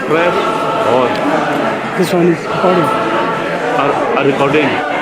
press on. This one is recording. Are recording.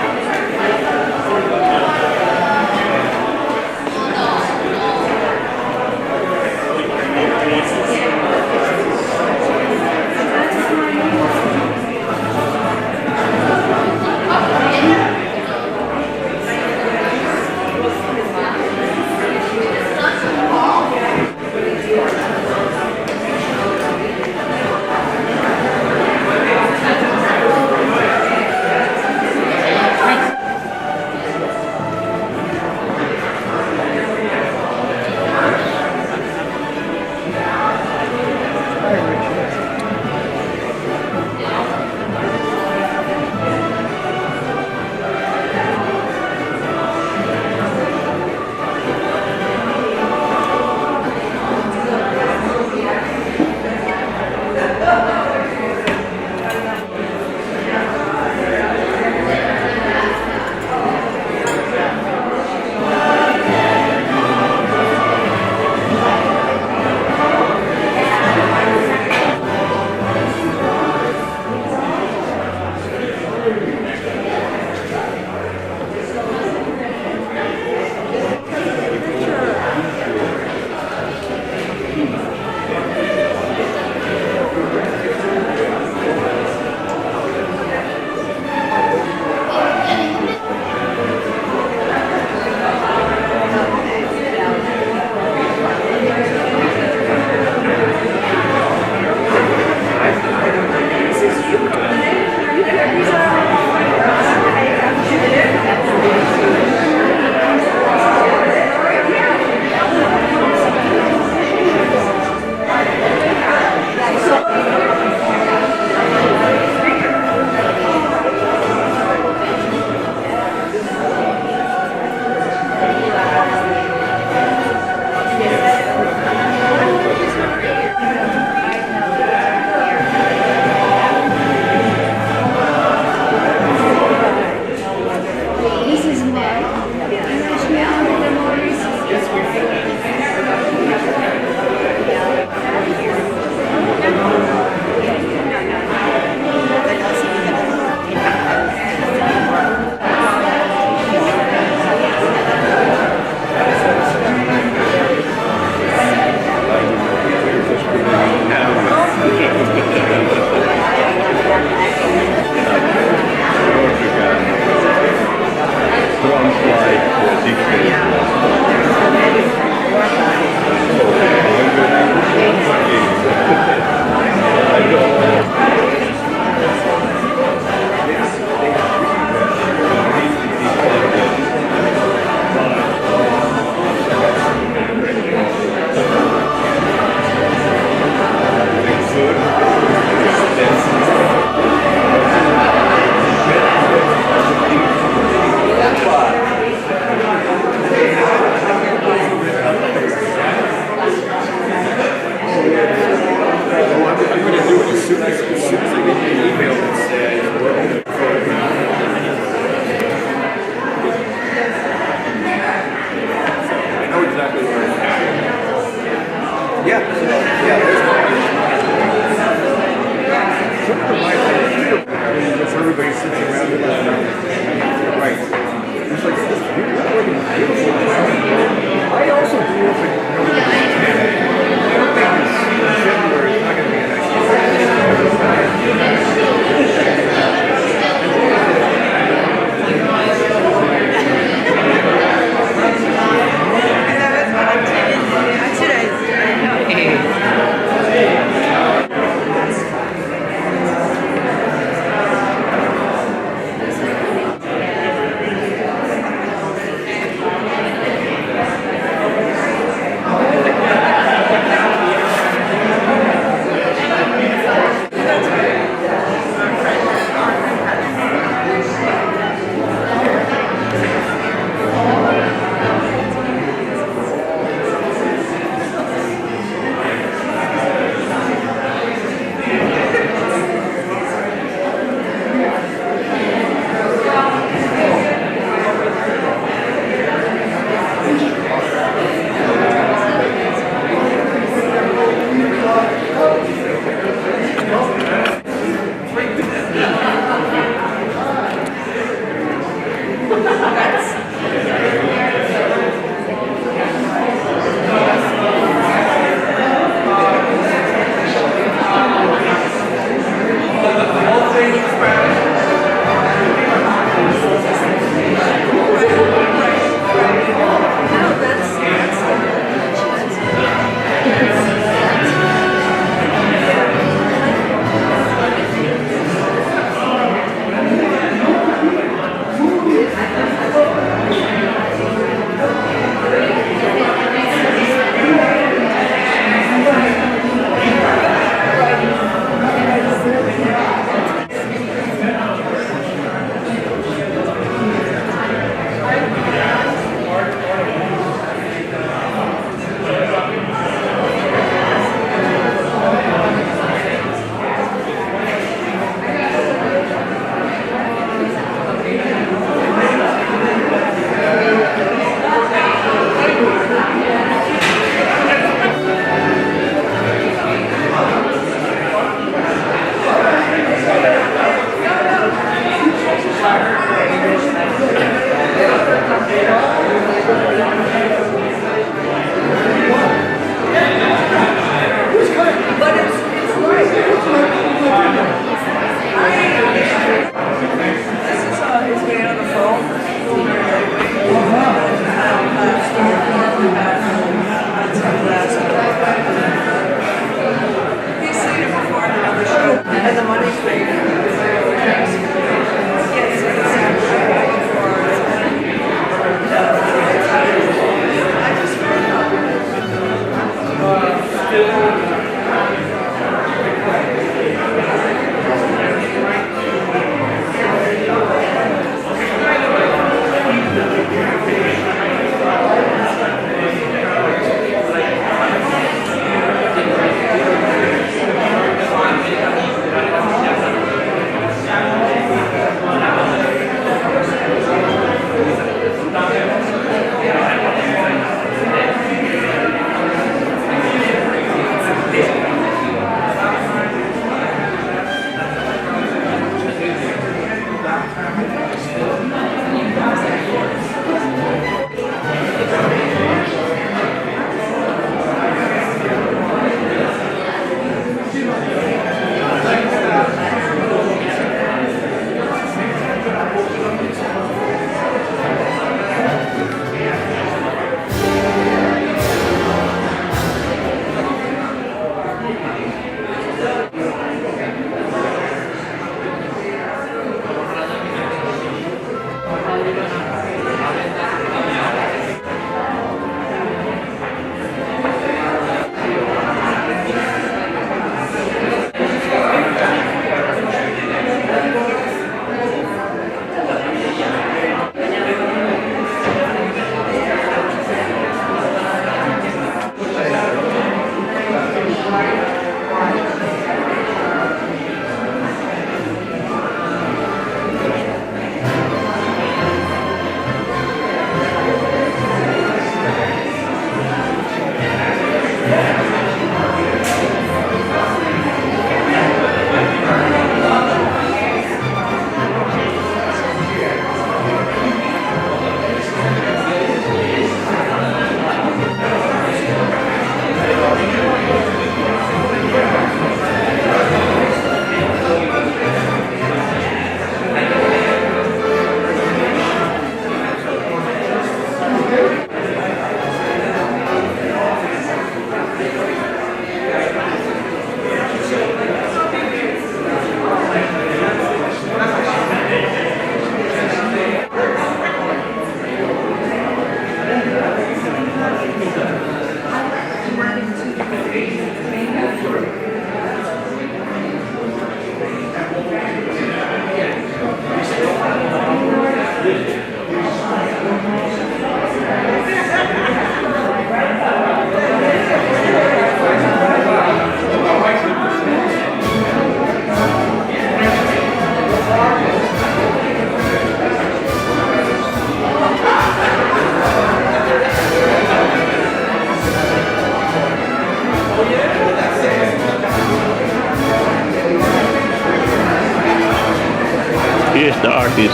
Here's the artist.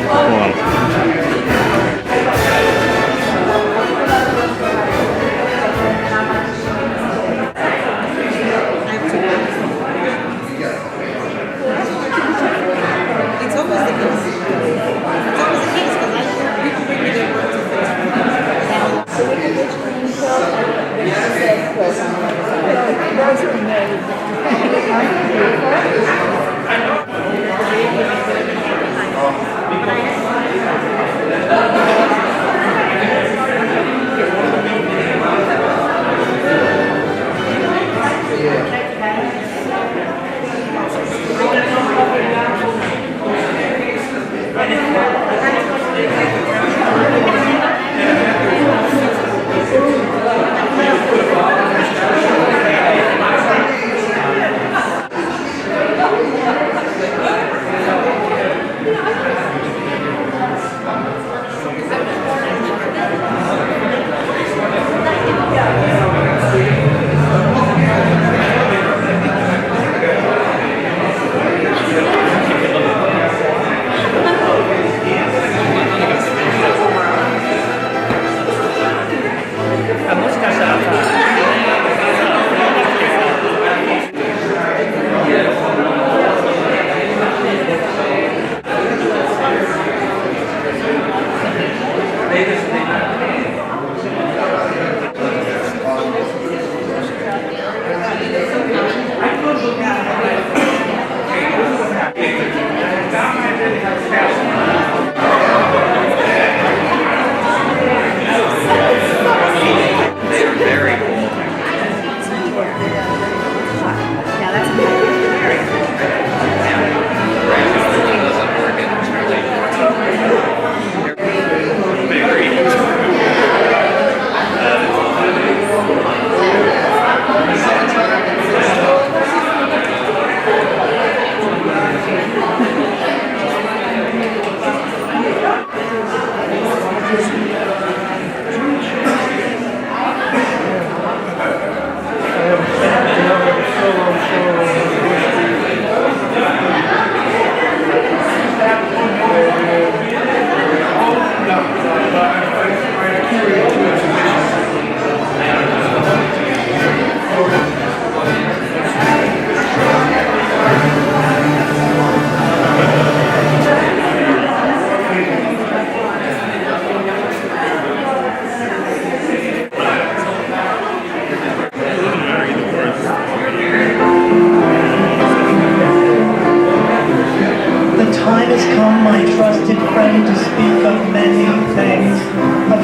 Wow. It's always the case. It's always the case because people bring me their work to fix. So we can literally tell those who know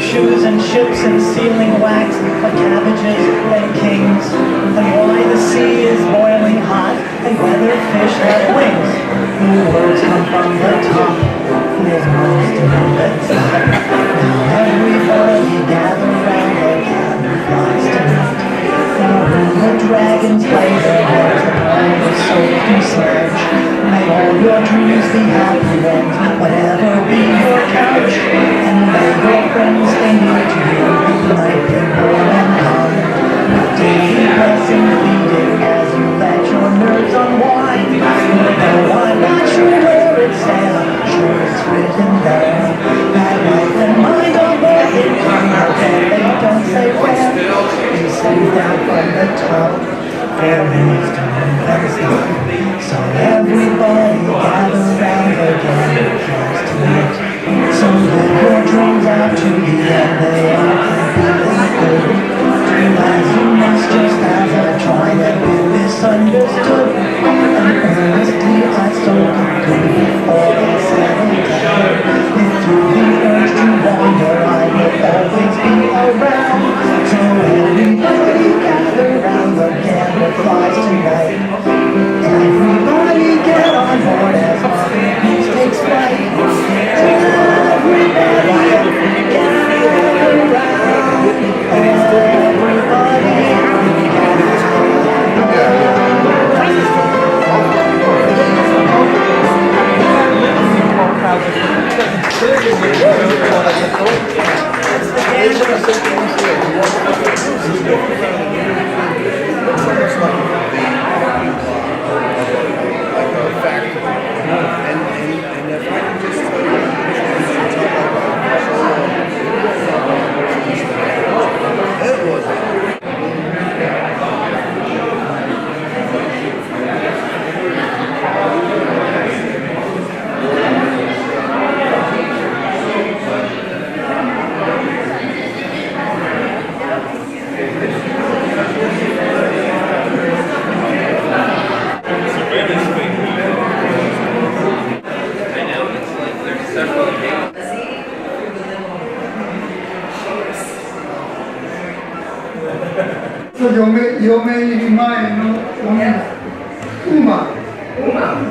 shoes and ships and sealing wax, of cabbages and kings, and why the sea is boiling hot, and whether fish have wings. The words come from the top, there's most of the top. Now everybody gather round the campfires tonight. In a room the dragons play their heads upon the safety sledge. May all your dreams be happy ones, whatever be your couch, and may your friends stay near to you, might be warm and kind. With daily blessings feeding as you let your nerves unwind. Though I'm not sure where it says, I'm sure it's written there, that life and mind are both in common, and they don't say where. They say down from the top, there is and stop. So everybody gather round again, just tonight. So let your dreams out to the end, they are completely good. Do as you must, just as I tried and been misunderstood. And earnestly I so conclude before I settle down. If through the urge to wander I will always be around. So everybody gather round the campfires tonight. Everybody get on board as Mother Goose takes flight. Everybody gather around. Everybody.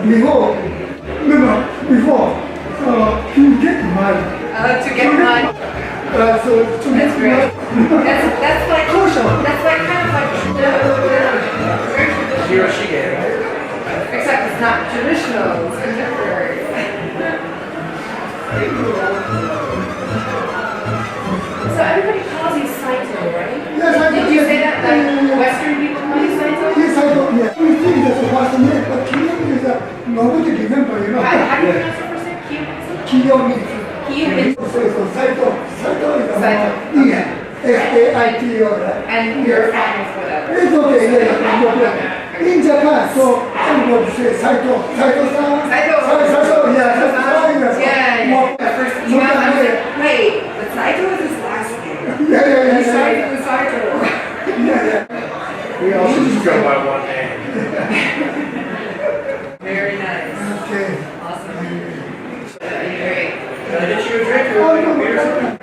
before, before, to get married. To get money. So to That's get great. married. That's like that's like kind of like very traditional. Except it's not traditional. It's contemporary. So everybody calls you Saito, right? Yes, I Did you say that like Western people call you Saito? Yes, I don't. Yeah, we think that's the first name, but Kiyomi is nobody remember, you know. How do you pronounce your first name? Kiyomi. Kiyomi. So Saito is Saito. yeah. Saito, right? And your family's whatever. It's okay, yeah, no problem. In Japan, so everybody say Saito-san. Saito. Saito, yeah, that's fine. Yeah. At first email, I was like, wait, but Saito is his last name. Yeah. He's Saito is Saito. Yeah. We also just go by one name. Very nice. Okay. Awesome. Great. Can I get you a drink or like a beer or something?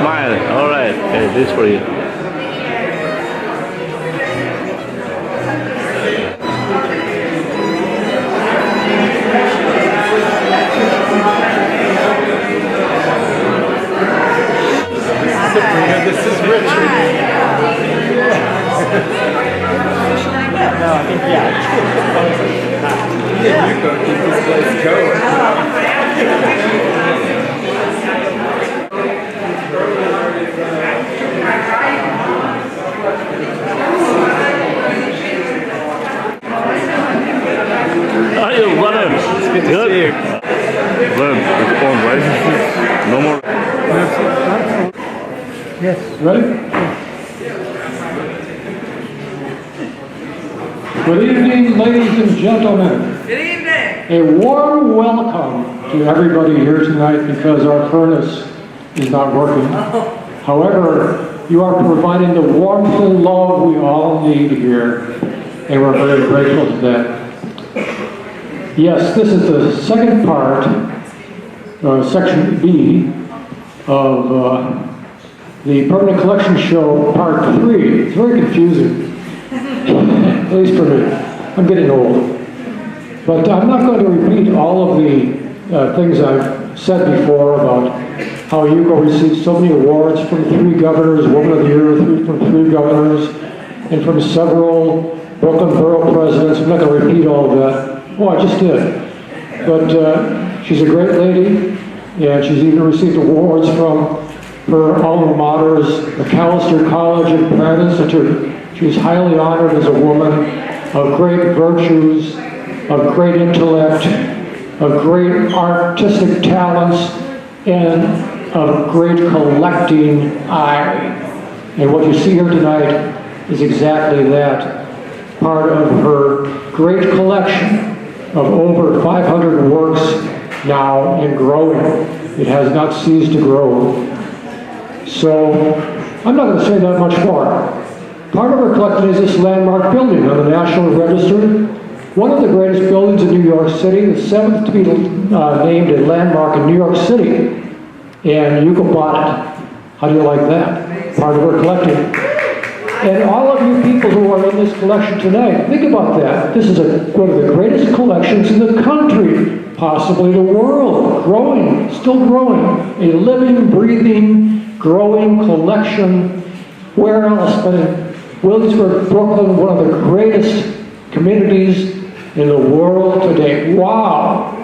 Smile. All right. Okay, this for you. This is Richard. No, I think, yeah. Yuko, keep this place going. Are you brother? It's good to see you. Well, it's on, right? No more. Yes, ready? Good evening, ladies and gentlemen. Good evening. A warm welcome to everybody here tonight because our furnace is not working. However, you are providing the warmth and love we all need here, and we're very grateful to that. Yes, this is the second part, section B, of the Permanent Collection Show, Part 3. It's very confusing. At least for me. I'm getting old. But I'm not going to repeat all of the things I've said before about how Yuko received so many awards from 3 governors, Woman of the Year from 3 governors, and from several Brooklyn Borough presidents. I'm not going to repeat all of that. Oh, I just did. But she's a great lady, and she's even received awards from her alma maters, Macalester College in Penn Institute. She's highly honored as a woman of great virtues, of great intellect, of great artistic talents, and of great collecting eye. And what you see here tonight is exactly that, part of her great collection of over 500 works now and growing. It has not ceased to grow. So I'm not going to say that much more. Part of her collection is this landmark building on the National Register. One of the greatest buildings in New York City, the 7th to be named a landmark in New York City. And Yuko bought it. How do you like that? Part of her collecting. And all of you people who are in this collection tonight, think about that. This is one of the greatest collections in the country, possibly the world, growing, still growing. A living, breathing, growing collection. Where else but in Williamsburg, Brooklyn, one of the greatest communities in the world today. Wow.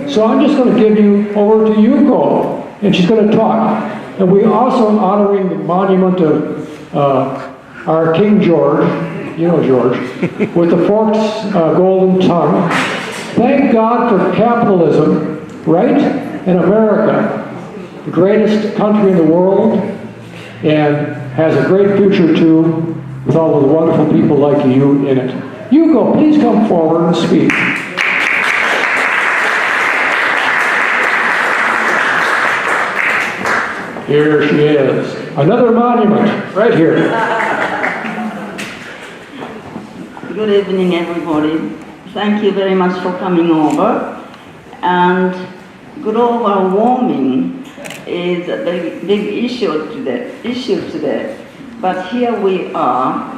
So I'm just going to give you over to Yuko, and she's going to talk. And we also honoring the monument of our King George, you know George, with the forked golden tongue. Thank God for capitalism, right? In America, the greatest country in the world, and has a great future too, with all of the wonderful people like you in it. Yuko, please come forward and speak. Here she is. Another monument, right here. Good evening, everybody. Thank you very much for coming over. And global warming is a big issue today. But here we are.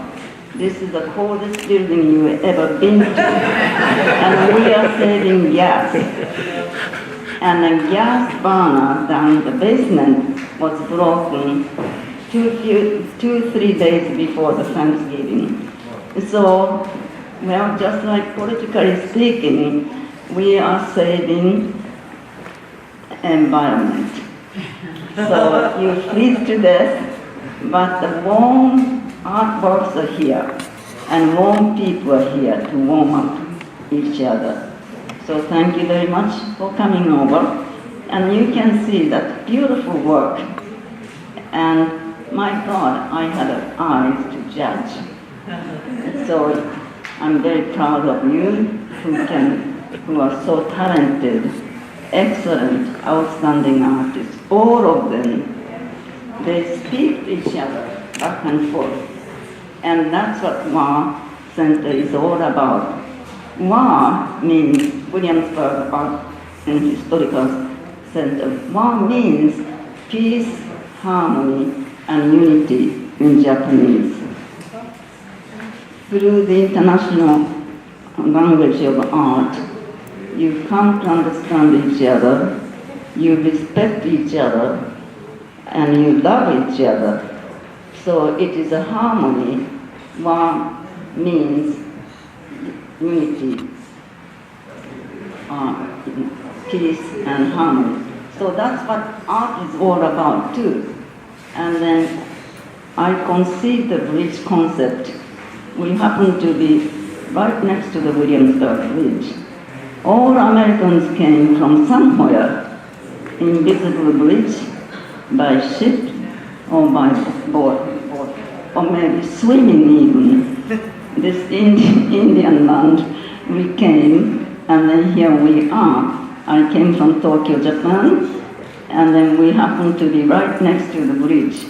This is the coldest building you've ever been to. And we are saving gas. And a gas burner down the basement was broken 2-3 days before the Thanksgiving. So, well, just like politically speaking, we are saving environment. So you freeze to death, but the warm artworks are here, and warm people are here to warm up each other. So thank you very much for coming over. And you can see that beautiful work. And my God, I had eyes to judge. So I'm very proud of you who are so talented, excellent, outstanding artists. All of them, they speak to each other back and forth. And that's what WA Center is all about. WA means Williamsburg Art and Historical Center. WA means peace, harmony, and unity in Japanese. Through the international language of art, you come to understand each other, you respect each other, and you love each other. So it is a harmony. WA means unity, peace and harmony. So that's what art is all about too. And then I conceived the bridge concept. We happen to be right next to the Williamsburg Bridge. All Americans came from somewhere, invisible bridge, by ship or by boat, or maybe swimming even. This Indian land, we came, and then here we are. I came from Tokyo, Japan, and then we happen to be right next to the bridge.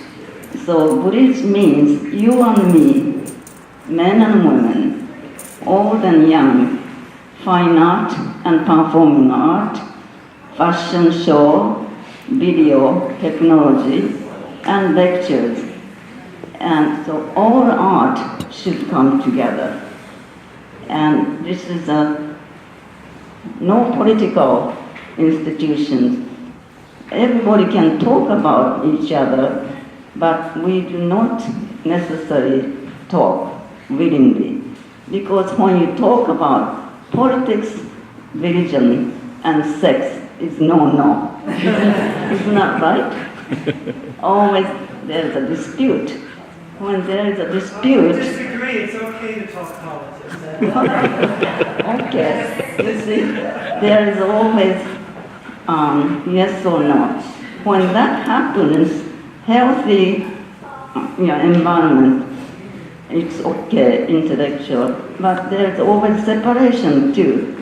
So bridge means you and me, men and women, old and young, fine art and performing art, fashion show, video, technology, and lectures. And so all art should come together. And this is no political institutions. Everybody can talk about each other, but we do not necessarily talk willingly. Because when you talk about politics, religion, and sex, it's no. Isn't that right? Always there's a dispute. When there is a dispute... I disagree, it's okay to talk politics. Okay, you see, there is always yes or no. When that happens, healthy environment, it's okay, intellectual, but there's always separation too.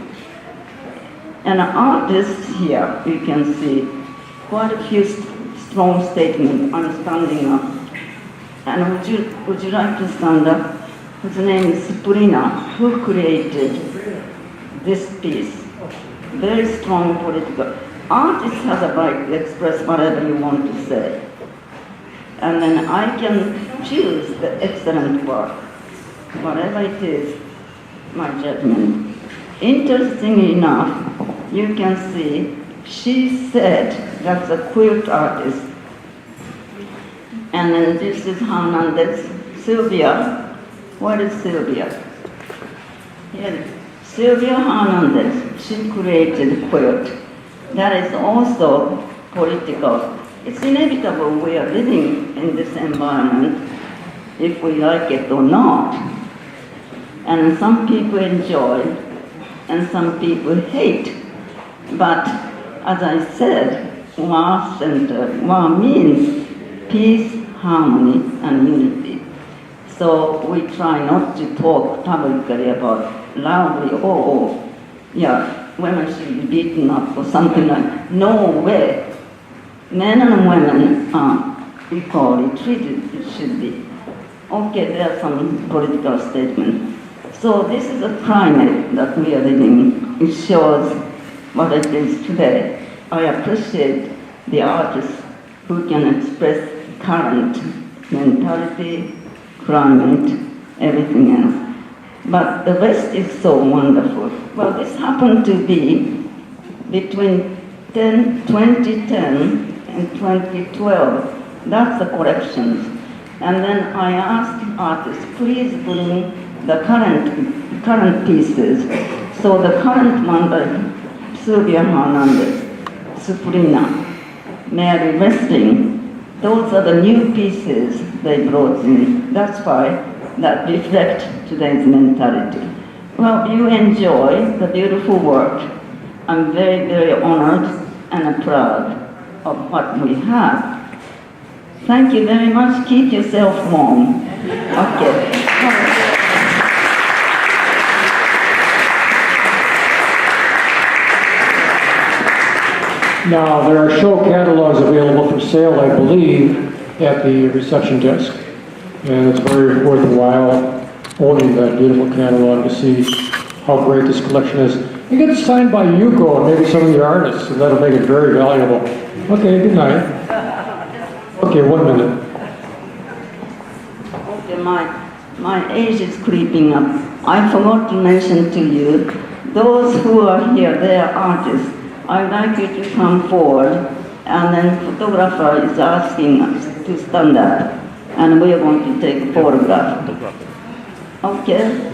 And artists here, you can see quite a few strong statements. I'm standing up. And would you like to stand up? His name is Sabrina, who created this piece. Very strong political. Artist has a right to express whatever you want to say. And then I can choose the excellent work, whatever it is, my judgment. Interesting enough, you can see, she said that's a quilt artist. And then this is Hernandez, Sylvia. What is Sylvia? Here, Sylvia Hernandez, she created quilt. That is also political. It's inevitable we are living in this environment, if we like it or not. And some people enjoy, and some people hate. But as I said, Wa Center, Wa means peace, harmony, and unity. So we try not to talk publicly about loudly, yeah, women should be beaten up or something like. No way. Men and women are equally treated, it should be. Okay, there are some political statements. So this is a climate that we are living. It shows what it is today. I appreciate the artists who can express current mentality, climate, everything else. But the West is so wonderful. Well, this happened to be between 2010 and 2012. That's the collections. And then I asked artists, please bring the current pieces. So the current one by Sylvia Hernandez, Suprina, Mary Westing, those are the new pieces they brought in. That's why that reflect today's mentality. Well, you enjoy the beautiful work. I'm very, very honored and proud of what we have. Thank you very much. Keep yourself warm. Okay. Now, there are show catalogs available for sale, I believe, at the reception desk. And it's very worthwhile owning that beautiful catalog to see how great this collection is. You get it signed by Yuko and maybe some of the artists, and that'll make it very valuable. Okay, good night. Okay, 1 minute. Okay, my age is creeping up. I forgot to mention to you, those who are here, they are artists. I'd like you to come forward, and then photographer is asking us to stand up, and we are going to take a photograph. Okay?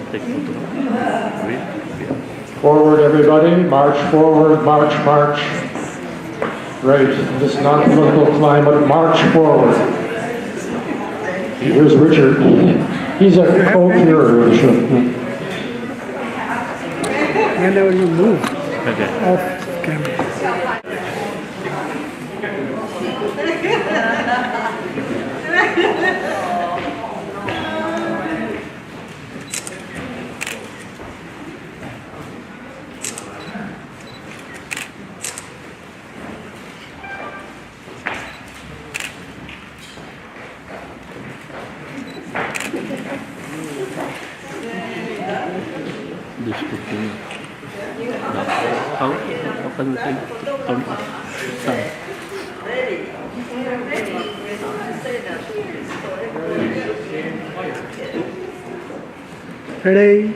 Forward, everybody. March forward, march, march. Right, in this non-political climate, march forward. Here's Richard. He's a co-curator of the show. And now you move Okay. off camera. Ready?